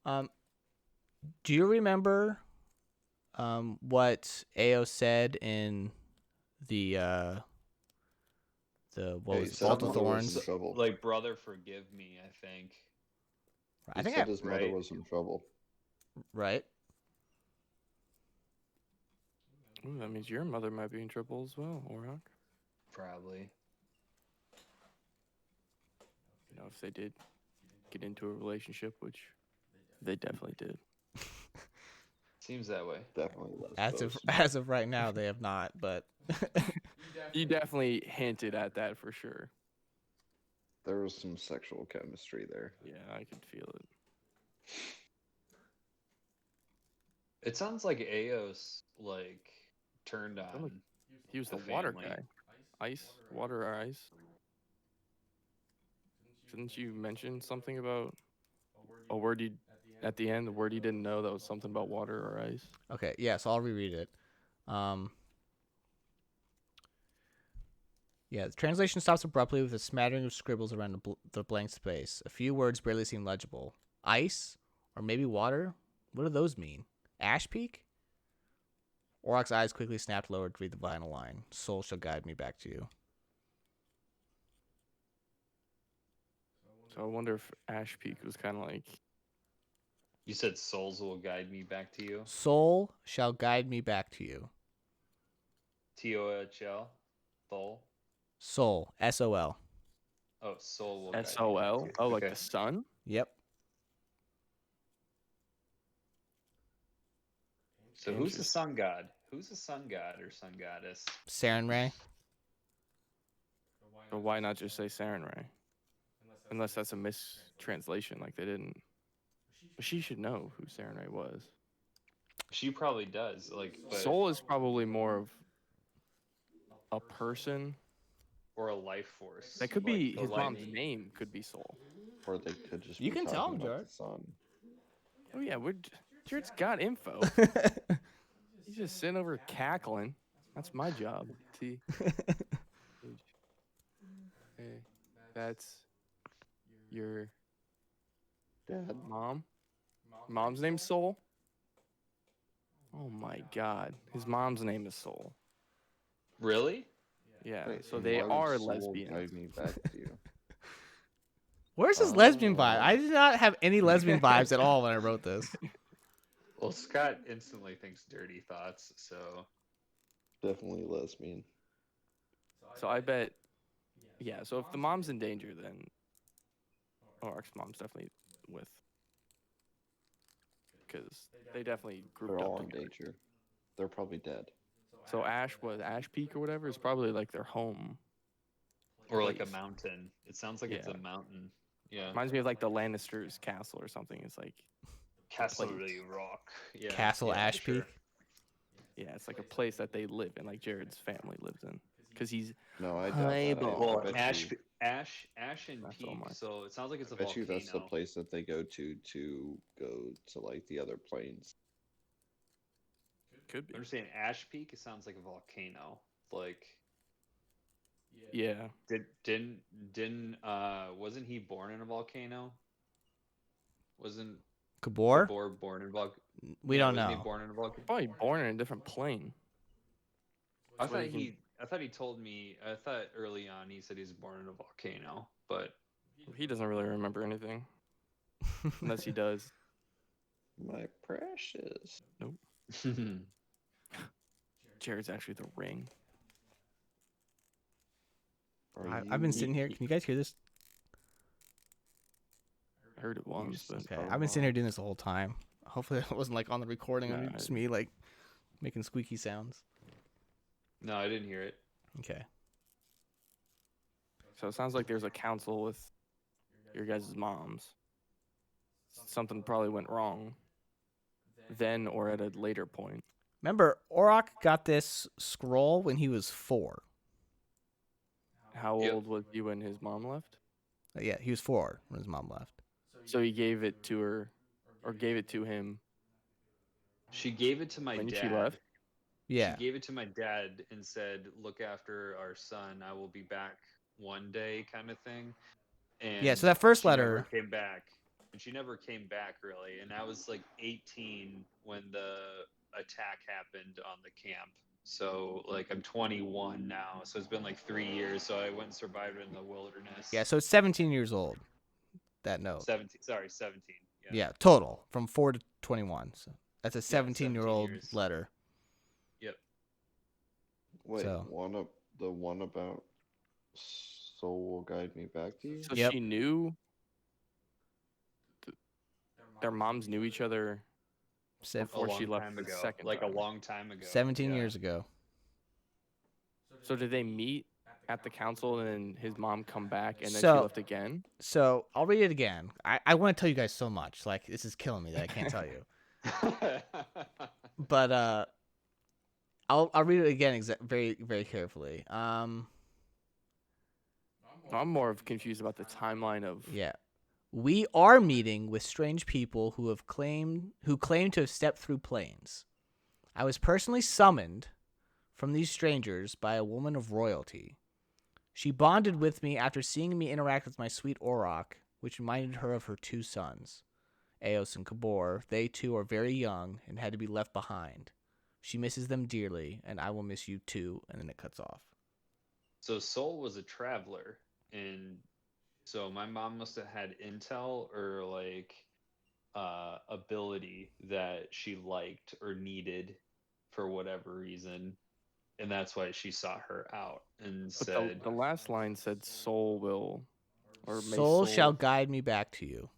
Um, do you remember what Ao said in the what Yeah, he was it, said his Vault of Something mother was in Thorns? trouble. like brother, forgive me. I think. I He think said his mother Right. was in trouble. right. Ooh, that means your mother might be in trouble as well, Orok. Probably. You know, if they did get into a relationship, which they definitely did. Seems that way. Definitely less As of boast. as of right now, they have not. But You definitely hinted at that for sure. There was some sexual chemistry there. Yeah, I could feel it. It sounds like Aos like turned Sounded on like he was the the water family. guy. Ice, water, or ice. Didn't you mention something about a word you at the end? The word you didn't know that was something about water or ice. okay, yeah. So I'll reread it. Yeah, the translation stops abruptly with a smattering of scribbles around the blank space. A few words barely seem legible. Ice? Or maybe water? What do those mean? Ash Peak? Orok's eyes quickly snapped lower to read the final line. Soul shall guide me back to you. So I wonder if Ash Peak was kind of like You said souls will guide me back to you. Soul shall guide me back to you. TOHL. Thol. Soul. SOL. Oh, soul will guide me back SOL. to you. Oh, like Okay. the sun. Yep. So who's the sun god? Who's the sun god or sun goddess? Saren Ray. But why not just say Sarenrae? Unless that's a mistranslation, like they didn't. But she should know who Sarenrae was. She probably does. Like, but, Soul is probably more of a person. or a life force. That could like be the his mom's lightning. name. Could be Soul. Or they could just You be can tell talking him, about Jared. the sun. Oh yeah, Jared's got info. He's just sitting over cackling. That's my job. See. Hey, that's your Dad. mom. Mom's name's Soul. Oh my God, his mom's name is Soul. Really? Yeah, Wait, so and they why would are soul lesbians. Guide me back to you. Where's his lesbian vibe? Oh. I did not have any lesbian vibes at all when I wrote this. Well, Scott instantly thinks dirty thoughts. So Definitely lesbian. So I bet, yeah. So if the mom's in danger, then Ark's mom's definitely with, because they definitely grouped They're up all in together. danger. They're probably dead. So Ash Peak or whatever is probably like their home. or like a Place. mountain. It sounds like it's a Yeah. mountain. Yeah. Reminds me of like the Lannisters' castle or something. It's like Castle place. Rock. Yeah. Castle yeah, Ash for sure. Peak. yeah, it's like a place that they live in, like Jared's family lives in, because he's No, I doubt that. Eyeball. Well, I bet Ash, you, Ash and That's all Peak. mine. So it sounds like it's a I bet volcano. you that's the place that they go to like the other planes. could be. I'm just saying, Ash Peak. It sounds like a volcano. Like, Yeah, didn't wasn't he born in a volcano? Wasn't Gabor? Gabor born in a volcano? We don't wasn't know. he born in a volcano? probably born in a different plane. I That's why thought he he. I thought he told me. I thought early on he said he was born in a volcano, but He doesn't really remember anything, unless he does. My precious. Jared's actually the ring. I've been sitting here. Can you guys hear this? I heard it once, but Okay, I've been sitting here doing this the whole time. Hopefully, it wasn't like on the recording. Nah, Just me like making squeaky sounds. No, I didn't hear it. Okay. So it sounds like there's a council with your guys' moms. Something probably went wrong then or at a later point. Remember, Orok got this scroll when he was 4. How Yep. old was he when his mom left? Yeah, he was 4 when his mom left. So he gave it to her, or gave it to him She gave it to my when dad. she left? Yeah. She gave it to my dad and said, "Look after our son. I will be back one day," kind of thing. And Yeah, so that first she never letter, came back. and she never came back really. And I was like 18 when the attack happened on the camp. So like I'm 21 now, so it's been like 3 years. So I went and survived in the wilderness. Yeah, so it's 17 years old. That note. 17. Sorry, 17. Yeah, total from 4 to 21. So that's a 17-year-old 17 years. letter. Yep. Wait, So- the one about soul will guide me back to you? So Yep. she knew. Their moms knew each other Sev- before a long she left time the ago. second Like time. a long time ago. 17 Yeah. years ago. So did they meet at the council and then his mom come back and then So- she left again? So I'll read it again. I want to tell you guys so much. Like, this is killing me that I can't tell you. But I'll read it again very, very carefully. I'm more of confused about the timeline of. Yeah. We are meeting with strange people who claim to have stepped through planes. I was personally summoned from these strangers by a woman of royalty. She bonded with me after seeing me interact with my sweet Auroch, which reminded her of her 2 sons, Eos and Kabor. They too are very young and had to be left behind. She misses them dearly, and I will miss you too. And then it cuts off. So Soul was a traveler, and so my mom must have had intel or like ability that she liked or needed for whatever reason, and that's why she sought her out and But said, the last line said soul will, or may Soul shall guide me back to you.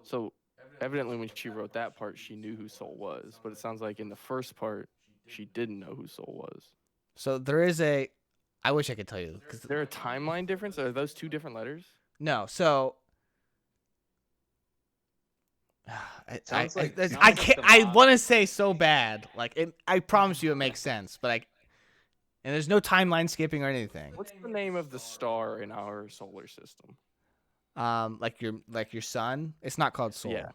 So evidently, when she wrote that part, she knew who Soul was. But it sounds like in the first part, she didn't know who Soul was. So there is a. I wish I could tell you. Is there a timeline difference? Are those 2 different letters? No, so. Sounds like- I sounds like can't. the I mom- want to say so bad. Like it. I promise you, it makes sense. But and there's no timeline skipping or anything. What's the name of the star in our solar system? Like your sun. It's not called Soul. Yeah.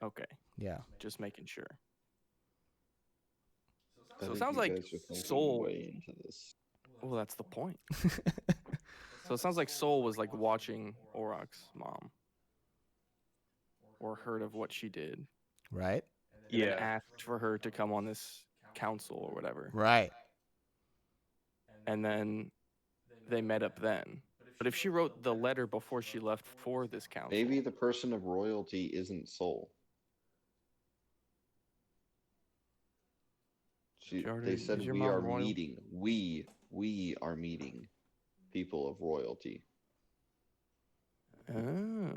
Okay, Yeah. just making sure. I So it think sounds you like guys are thinking Soul. way into this. Well, that's the point. So it sounds like Soul was like watching Auroch's mom, or heard of what she did, Right. and then yeah, asked for her to come on this council or whatever, Right. and then they met up then. But if she wrote the letter before she left for this council, Maybe the person of royalty isn't soul. Jordan, They is said your we mom are royal? meeting. We are meeting people of royalty. Oh,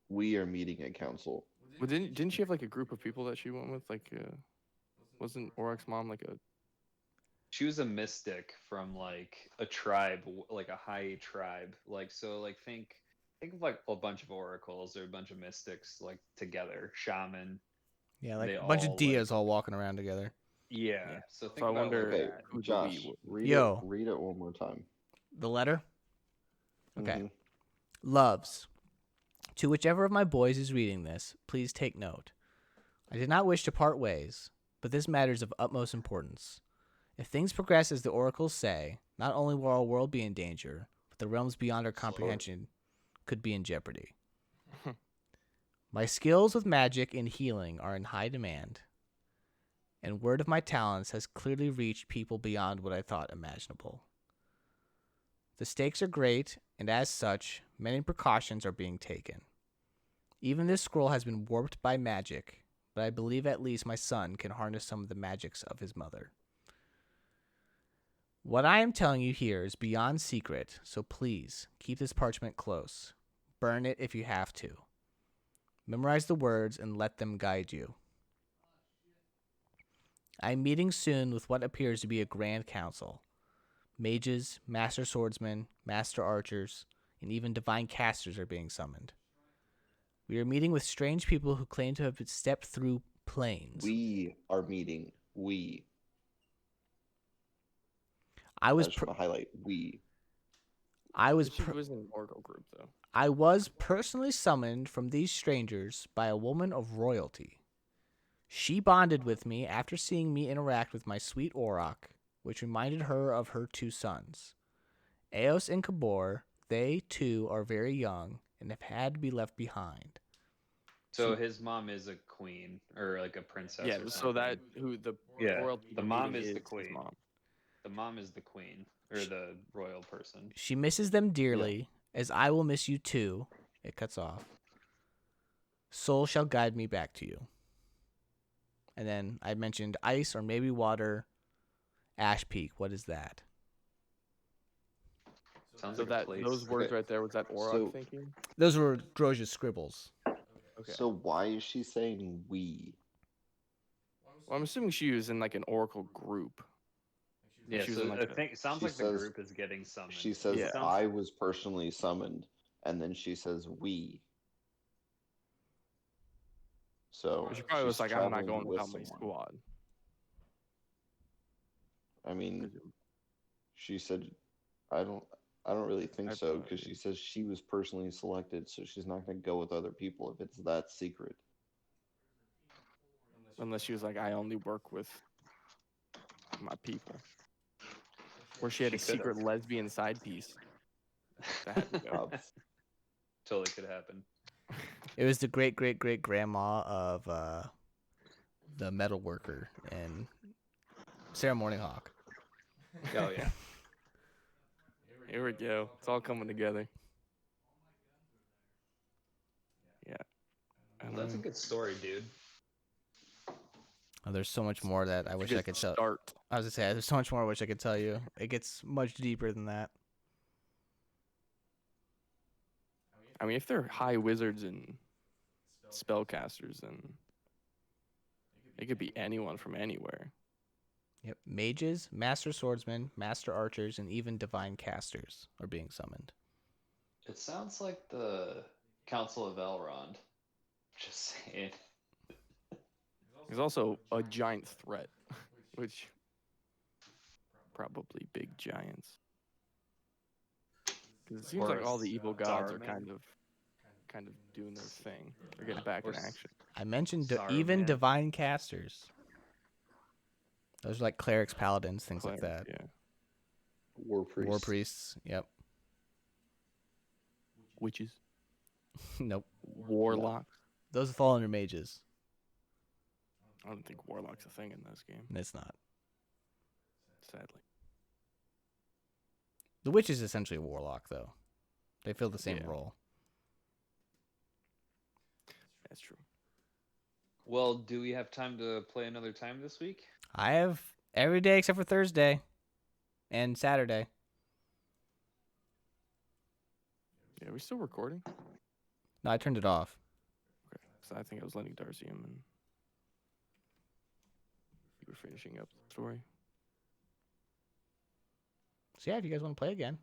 We are meeting a council. well, didn't she have like a group of people that she went with? Like, wasn't Auroch's mom like a? she was a mystic from like a tribe, like a high tribe. Like so, like think of like a bunch of oracles or a bunch of mystics like together, shaman. Yeah. Like They a bunch all, of Dias all walking around together. Yeah. Yeah. So think So I about wonder Okay, that. who the Josh, we. Yo. read it one more time. The letter. Okay. Mhm. Loves. To whichever of my boys is reading this, please take note. I did not wish to part ways, but this matter is of utmost importance. If things progress as the oracles say, not only will our world be in danger, but the realms beyond our comprehension could be in jeopardy. My skills with magic and healing are in high demand, and word of my talents has clearly reached people beyond what I thought imaginable. The stakes are great, and as such, many precautions are being taken. Even this scroll has been warped by magic, but I believe at least my son can harness some of the magics of his mother. What I am telling you here is beyond secret, so please keep this parchment close. Burn it if you have to. Memorize the words and let them guide you. I am meeting soon with what appears to be a grand council. Mages, master swordsmen, master archers, and even divine casters are being summoned. We are meeting with strange people who claim to have stepped through planes. We are meeting. We. I I was just want to highlight we. I was She was in an Oracle group though. I was personally summoned from these strangers by a woman of royalty. She bonded with me after seeing me interact with my sweet Auroch, which reminded her of her 2 sons. Eos and Kabor, they too are very young and have had to be left behind. So his mom is a queen or like a princess. Yeah, or so something. that who the Yeah, royalty the we're mom meeting is the his queen. mom. The mom is the queen or the royal person. She misses them dearly, as I will miss you too. It cuts off. Soul shall guide me back to you. And then I mentioned ice or maybe water. Ash Peak. What is that? Sounds So like a that place. those words Okay. right there was that Auroch So- thinking? Those were Drosia's scribbles. Okay. So why is she saying we? Well, I'm assuming she was in like an Oracle group. Yeah, she was so in, like, I a- think it sounds she like the says- group is getting summoned. She says Yeah. Sounds- I was personally summoned, and then she says we. So She probably was she's like, I'm not traveling going with without my someone. squad. I mean, presume. she said, I don't really think I so have no because she idea. says she was personally selected, so she's not going to go with other people if it's that secret. Unless she was like, I only work with my people. Or she had She a secret could've. lesbian side piece. That had to go. Totally could happen. It was the great great great grandma of the metal worker and Sarah Morninghawk. Oh yeah. Here we go. It's all coming together. Yeah. I don't That's a know. good story, dude. Oh, there's so much more that I wish I Good could tell. start. I was gonna say there's so much more I wish I could tell you. It gets much deeper than that. I mean, if they're high wizards and spellcasters, then it could be anyone from anywhere. Yep, mages, master swordsmen, master archers, and even divine casters are being summoned. It sounds like the Council of Elrond. Just saying. There's also a giant threat, which probably big giants. Because it seems Or like all the evil gods are Saruman. kind of doing their thing. They're getting back Or in s- action. I mentioned Saruman. even divine casters. Those are like clerics, paladins, things like Clerics, that. Yeah. War priest. War priests. Yep. Witches, Nope. warlocks. Those fall under mages. I don't think warlock's a thing in this game, It's not. sadly. The witch is essentially a warlock, though. They fill the same Yeah. role. That's true. Well, do we have time to play another time this week? I have every day except for Thursday and Saturday. Yeah, are we still recording? No, I turned it off. Okay. So I think I was letting Darcy in and you were finishing up the story. So yeah, if you guys want to play again,